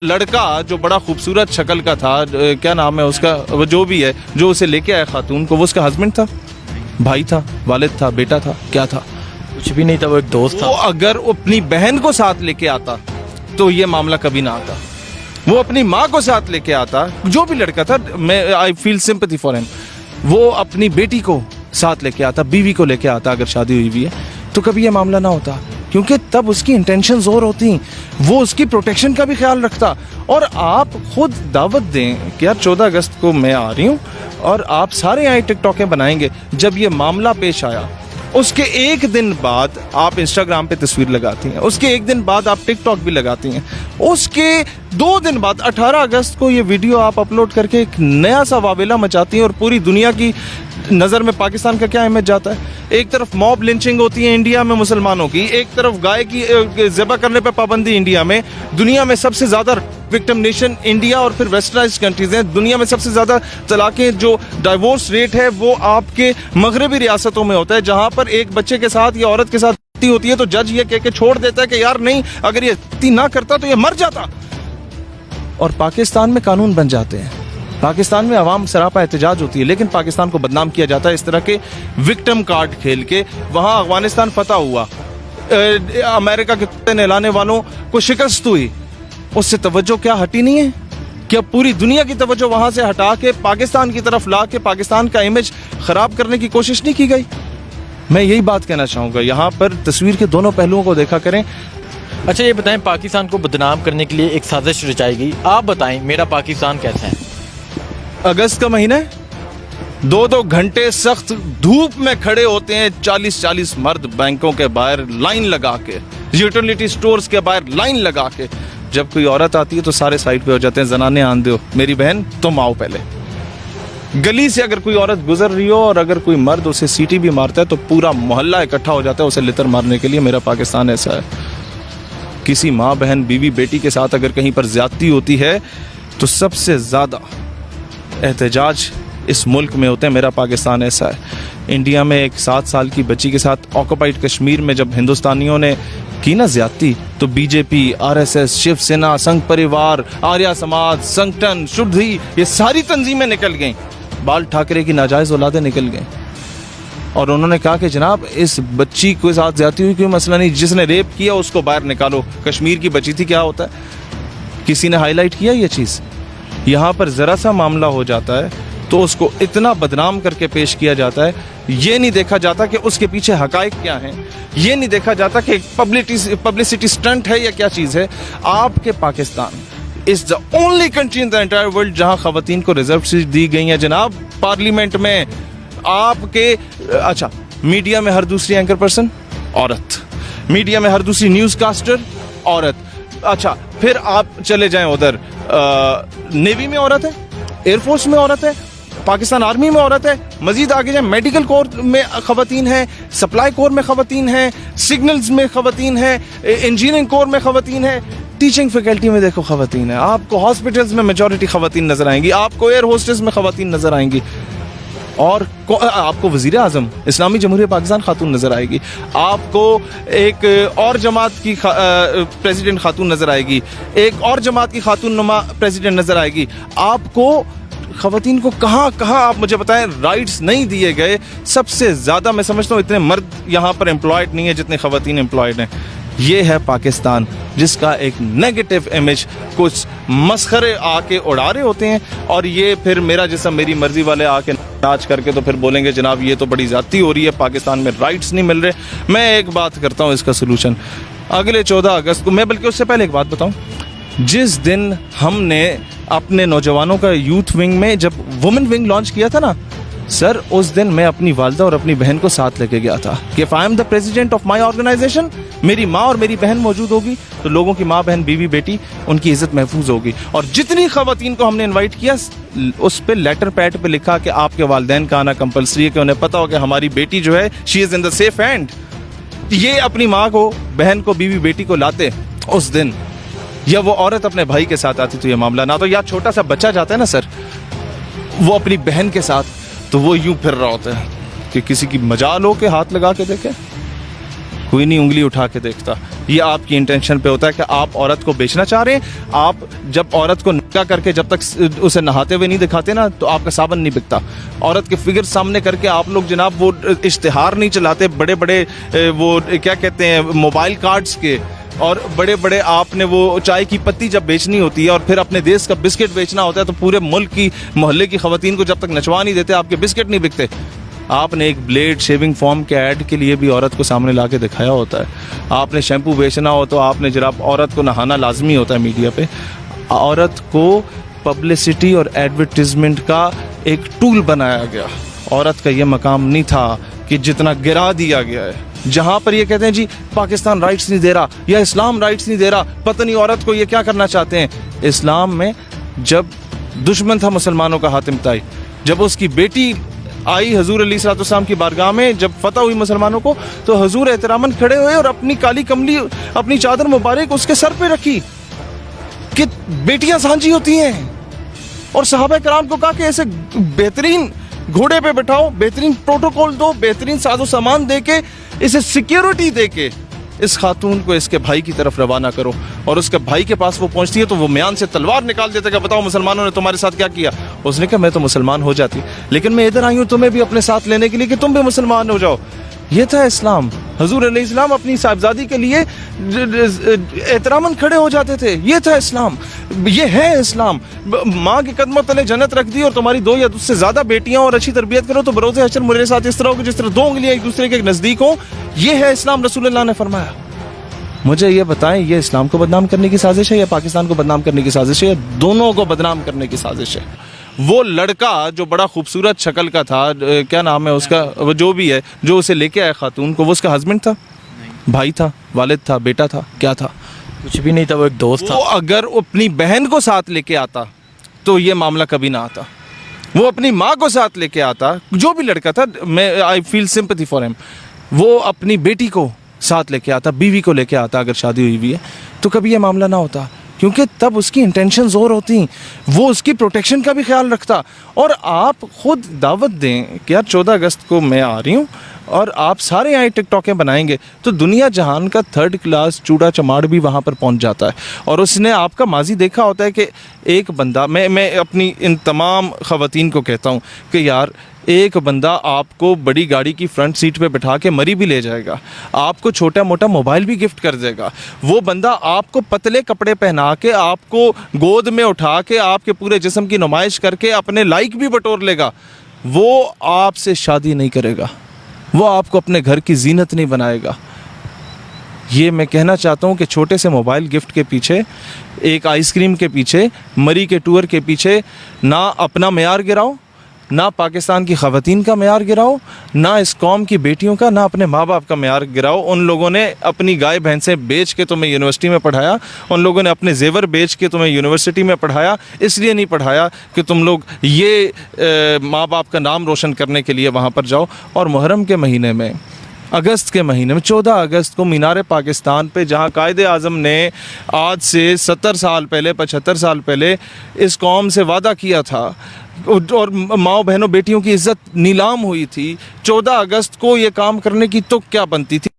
लड़का जो बड़ा खूबसूरत शक्ल का था, क्या नाम है उसका, वो जो भी है, जो उसे लेके आया खातून को, वो उसका हस्बैंड था, भाई था, वालिद था, बेटा था, क्या था? कुछ भी नहीं था, वो एक दोस्त था। वो अगर अपनी बहन को साथ लेके आता तो ये मामला कभी ना आता। वो अपनी माँ को साथ लेके आता, जो भी लड़का था, मैं I feel sympathy for him. वो अपनी बेटी को साथ लेके आता, बीवी को लेके आता, अगर शादी हुई भी है तो कभी ये मामला ना होता, क्योंकि तब उसकी इंटेंशंस और होती, वो उसकी प्रोटेक्शन का भी ख्याल रखता। और आप खुद दावत दें कि यार 14 अगस्त को मैं आ रही हूँ और आप सारे यहाँ टिकटॉकें बनाएंगे। जब ये मामला पेश आया उसके एक दिन बाद आप इंस्टाग्राम पे तस्वीर लगाती हैं, उसके एक दिन बाद आप टिकटॉक भी लगाती हैं, उसके 2 दिन बाद 18 अगस्त को ये वीडियो आप अपलोड करके एक नया सा वावेला मचाती हैं और पूरी दुनिया की नज़र में पाकिस्तान का क्या इमेज जाता है। एक तरफ मॉब लिंचिंग होती है इंडिया में मुसलमानों की, एक तरफ गाय की ज़िबा करने पर पाबंदी इंडिया में, दुनिया में सबसे ज़्यादा विक्टिम नेशन इंडिया और फिर वेस्टर्नाइज्ड कंट्रीज हैं, दुनिया में सबसे ज़्यादा तलाक़ें, जो डाइवोर्स रेट है वो आपके मगरबी रियासतों में होता है, जहाँ पर एक बच्चे के साथ या औरत के साथ होती है तो जज ये कह के छोड़ देता है कि यार नहीं, अगर ये ना करता तो ये मर जाता। और पाकिस्तान में कानून बन जाते हैं, पाकिस्तान में अवाम सरापा एहतजाज होती है, लेकिन पाकिस्तान को बदनाम किया जाता है इस तरह के विक्टिम कार्ड खेल के। वहाँ अफगानिस्तान फतह हुआ, अमेरिका के नहलाने वालों को शिकस्त हुई, उससे तवज्जो क्या हटी नहीं है? क्या पूरी दुनिया की तवज्जो वहाँ से हटा के पाकिस्तान की तरफ ला के पाकिस्तान का इमेज ख़राब करने की कोशिश नहीं की गई? मैं यही बात कहना चाहूँगा, यहाँ पर तस्वीर के दोनों पहलुओं को देखा करें। अच्छा ये बताएं, पाकिस्तान को बदनाम करने के लिए एक साजिश रचाई गई, आप बताएं मेरा पाकिस्तान कैसा है? अगस्त का महीना है, 2-2 घंटे सख्त धूप में खड़े होते हैं 40-40 मर्द बैंकों के बाहर लाइन लगा के, यूटिलिटी स्टोर्स के बाहर लाइन लगा के। जब कोई औरत आती है तो सारे साइड पे हो जाते हैं, जनाने आन दो मेरी बहन, तुम आओ पहले। गली से अगर कोई औरत गुजर रही हो और अगर कोई मर्द उसे सीटी भी मारता है तो पूरा मोहल्ला इकट्ठा हो जाता है उसे लितर मारने के लिए। मेरा पाकिस्तान ऐसा है। किसी माँ बहन बीवी बेटी के साथ अगर कहीं पर ज्यादती होती है तो सबसे ज्यादा एहतजाज इस मुल्क में होते हैं। मेरा पाकिस्तान ऐसा है। इंडिया में एक 7 साल की बच्ची के साथ ऑक्युपाइड कश्मीर में जब हिंदुस्तानियों ने की ना ज्यादती, तो बीजेपी, आरएसएस, शिवसेना, संघ परिवार, आर्या समाज, संगठन, शुद्धि, ये सारी तंजीमें निकल गईं, बाल ठाकरे की नाजायज औलादें निकल गईं और उन्होंने कहा कि जनाब इस बच्ची के साथ ज्यादती हुई, कोई मसला नहीं, जिसने रेप किया उसको बाहर निकालो। कश्मीर की बच्ची थी, क्या होता है? किसी ने हाईलाइट किया ये चीज़? यहाँ पर ज़रा सा मामला हो जाता है तो उसको इतना बदनाम करके पेश किया जाता है, ये नहीं देखा जाता कि उसके पीछे हकायक क्या हैं, ये नहीं देखा जाता कि पब्लिसिटी स्टंट है या क्या चीज़ है। आपके Pakistan is the only country in the entire world जहाँ ख़वातीन को रिजर्व सीट दी गई हैं जनाब। पार्लियामेंट में आपके, अच्छा, मीडिया में हर दूसरी एंकर पर्सन औरत, मीडिया में हर दूसरी न्यूज़ कास्टर औरत। अच्छा, फिर आप चले जाएं उधर, नेवी में औरत है, एयरफोर्स में औरत है, पाकिस्तान आर्मी में औरत है, मजीद आगे जाएं मेडिकल कोर में खवातीन हैं, सप्लाई कोर में खवातीन हैं, सिग्नल्स में खवातीन हैं, इंजीनियरिंग कोर में खवातीन हैं, टीचिंग फैकल्टी में देखो खवातीन है, आपको हॉस्पिटल्स में मेजॉरिटी खवातीन नजर आएंगी, आपको एयर होस्टेस में खवातीन नजर आएंगी, और आपको वज़ीर आज़म इस्लामी जमहूरियत पाकिस्तान खातून नज़र आएगी, आपको एक और जमात की प्रेसिडेंट खातून नज़र आएगी, एक और जमात की खातून नुमा प्रेसिडेंट नज़र आएगी। आपको ख़वातीन को कहाँ कहाँ आप मुझे बताएं राइट्स नहीं दिए गए। सबसे ज़्यादा मैं समझता हूँ इतने मर्द यहाँ पर एम्प्लॉयड नहीं है जितने ख़वातीन एम्प्लॉयड हैं। ये है पाकिस्तान जिसका एक नेगेटिव इमेज कुछ मस्खरे आके उड़ा रहे होते हैं, और ये फिर मेरा जिसम मेरी मर्जी वाले आके नाच करके तो फिर बोलेंगे जनाब ये तो बड़ी ज़्यादती हो रही है, पाकिस्तान में राइट्स नहीं मिल रहे। मैं एक बात करता हूँ इसका सलूशन, अगले 14 अगस्त को, मैं बल्कि उससे पहले एक बात बताऊँ, जिस दिन हमने अपने नौजवानों का यूथ विंग में जब वुमेन विंग लॉन्च किया था ना सर, उस दिन मैं अपनी वालदा और अपनी बहन को साथ लेके गया था कि if I am the president of my organization, मेरी माँ और मेरी बहन मौजूद होगी तो लोगों की माँ बहन बीवी बेटी उनकी इज्जत महफूज होगी। और जितनी खवातीन को हमने इनवाइट किया उस पे लेटर पैड पे लिखा कि आपके वालिदैन का आना कंपलसरी है, कि उन्हें पता हो कि हमारी बेटी जो है she is in the safe hand. ये अपनी माँ को, बहन को, बीवी बेटी को लाते उस दिन, या वो औरत अपने भाई के साथ आती तो ये मामला ना, तो या छोटा सा बच्चा जाता है ना सर वो अपनी बहन के साथ, तो वो यूं फिर रहा होता है कि किसी की मजाल हो के हाथ लगा के देखे। कोई नहीं उंगली उठा के देखता। ये आपकी इंटेंशन पे होता है कि आप औरत को बेचना चाह रहे हैं। आप जब औरत को निकाह करके जब तक उसे नहाते हुए नहीं दिखाते ना, तो आपका साबन नहीं बिकता। औरत के फिगर सामने करके आप लोग जनाब वो इश्तिहार नहीं चलाते बड़े बड़े वो क्या कहते हैं मोबाइल कार्ड्स के, और बड़े बड़े आपने वो चाय की पत्ती जब बेचनी होती है और फिर अपने देश का बिस्किट बेचना होता है, तो पूरे मुल्क की मोहल्ले की खवातीन को जब तक नचवा नहीं देते आपके बिस्किट नहीं बिकते। आपने एक ब्लेड शेविंग फॉर्म के ऐड के लिए भी औरत को सामने ला के दिखाया होता है। आपने शैम्पू बेचना हो तो आपने जनाब औरत को नहाना लाजमी होता है मीडिया पे। औरत को पब्लिसिटी और एडवर्टीजमेंट का एक टूल बनाया गया। औरत का ये मकाम नहीं था कि जितना गिरा दिया गया है। जहाँ पर ये कहते हैं जी पाकिस्तान राइट्स नहीं दे रहा या इस्लाम राइट्स नहीं दे रहा, पता नहीं औरत को ये क्या करना चाहते हैं। इस्लाम में जब दुश्मन था मुसलमानों का हातिम ताई, जब उसकी बेटी आई हजूर अलैहिस्सलाम की बारगाह में, जब फतह हुई मुसलमानों को, तो हजूर एहतरामन खड़े हुए और अपनी काली कमली अपनी चादर मुबारक उसके सर पे रखी कि बेटियां सांझी होती हैं। और सहाबा कराम को कहा कि ऐसे बेहतरीन घोड़े पे बिठाओ, बेहतरीन प्रोटोकॉल दो, बेहतरीन साजो सामान दे के, इसे सिक्योरिटी दे के इस खातून को इसके भाई की तरफ रवाना करो। और उसके भाई के पास वो पहुंचती है तो वो म्यान से तलवार निकाल देता है कि बताओ मुसलमानों ने तुम्हारे साथ क्या किया। उसने कहा मैं तो मुसलमान हो जाती, लेकिन मैं इधर आई हूँ तुम्हें भी अपने साथ लेने के लिए कि तुम भी मुसलमान हो जाओ। ये था इस्लाम। हजूर अलैहिस्सलाम अपनी साहिबजादी के लिए एहतरामन खड़े हो जाते थे। ये था इस्लाम, ये है इस्लाम। माँ के कदमों तले जन्नत रख दी और तुम्हारी 2 या उससे ज्यादा बेटियां और अच्छी तरबियत करो तो बरोज़े हश्र मेरे साथ इस तरह हो कि जिस तरह 2 उंगलियां एक दूसरे के नजदीक हो। ये है इस्लाम, रसूलुल्लाह ने फरमाया। मुझे ये बताएं, ये इस्लाम को बदनाम करने की साजिश है या पाकिस्तान को बदनाम करने की साजिश है, या दोनों को बदनाम करने की साजिश है? वो लड़का जो बड़ा खूबसूरत शक्ल का था, क्या नाम है उसका, वो जो भी है, जो उसे लेके आया खातून को, वो उसका हस्बैंड था, भाई था, वालिद था, बेटा था, क्या था? कुछ भी नहीं था, वो एक दोस्त था। वो अगर अपनी बहन को साथ लेके आता तो ये मामला कभी ना आता। वो अपनी माँ को साथ लेके आता, जो भी लड़का था, मैं I feel sympathy for him. वो अपनी बेटी को साथ लेके आता, बीवी को लेके आता, अगर शादी हुई हुई है तो कभी ये मामला ना होता, क्योंकि तब उसकी इंटेंशंस और होती, वो उसकी प्रोटेक्शन का भी ख्याल रखता। और आप खुद दावत दें कि यार 14 अगस्त को मैं आ रही हूँ और आप सारे आए टिकटॉकें बनाएंगे, तो दुनिया जहान का 3rd क्लास चूड़ा चमाड़ भी वहाँ पर पहुँच जाता है। और उसने आपका माजी देखा होता है कि एक बंदा, मैं अपनी इन तमाम ख़वातीन को कहता हूँ कि यार एक बंदा आपको बड़ी गाड़ी की फ्रंट सीट पे बिठा के मरी भी ले जाएगा, आपको छोटा मोटा मोबाइल भी गिफ्ट कर देगा। वो बंदा आपको पतले कपड़े पहना के, आपको गोद में उठा के, आपके पूरे जिस्म की नुमाइश करके अपने लाइक भी बटोर लेगा। वो आपसे शादी नहीं करेगा, वो आपको अपने घर की जीनत नहीं बनाएगा। ये मैं कहना चाहता हूँ कि छोटे से मोबाइल गिफ्ट के पीछे, एक आइसक्रीम के पीछे, मरी के टूर के पीछे ना अपना मेयार गिराओ, ना पाकिस्तान की ख़वातीन का मेयार गिराओ, ना इस कौम की बेटियों का, ना अपने माँ बाप का मेयार गिराओ। उन लोगों ने अपनी गाय भैंसें बेच के तुम्हें यूनिवर्सिटी में पढ़ाया, उन लोगों ने अपने जेवर बेच के तुम्हें यूनिवर्सिटी में पढ़ाया, इसलिए नहीं पढ़ाया कि तुम लोग ये माँ बाप का नाम रोशन करने के लिए वहाँ पर जाओ। और मुहर्रम के महीने में, अगस्त के महीने में, 14 अगस्त को मीनार पाकिस्तान पे, जहाँ कायदे आज़म ने आज से 70 साल पहले, 75 साल पहले इस कौम से वादा किया था और माओ बहनों बेटियों की इज्जत नीलाम हुई थी, 14 अगस्त को ये काम करने की तो क्या बनती थी?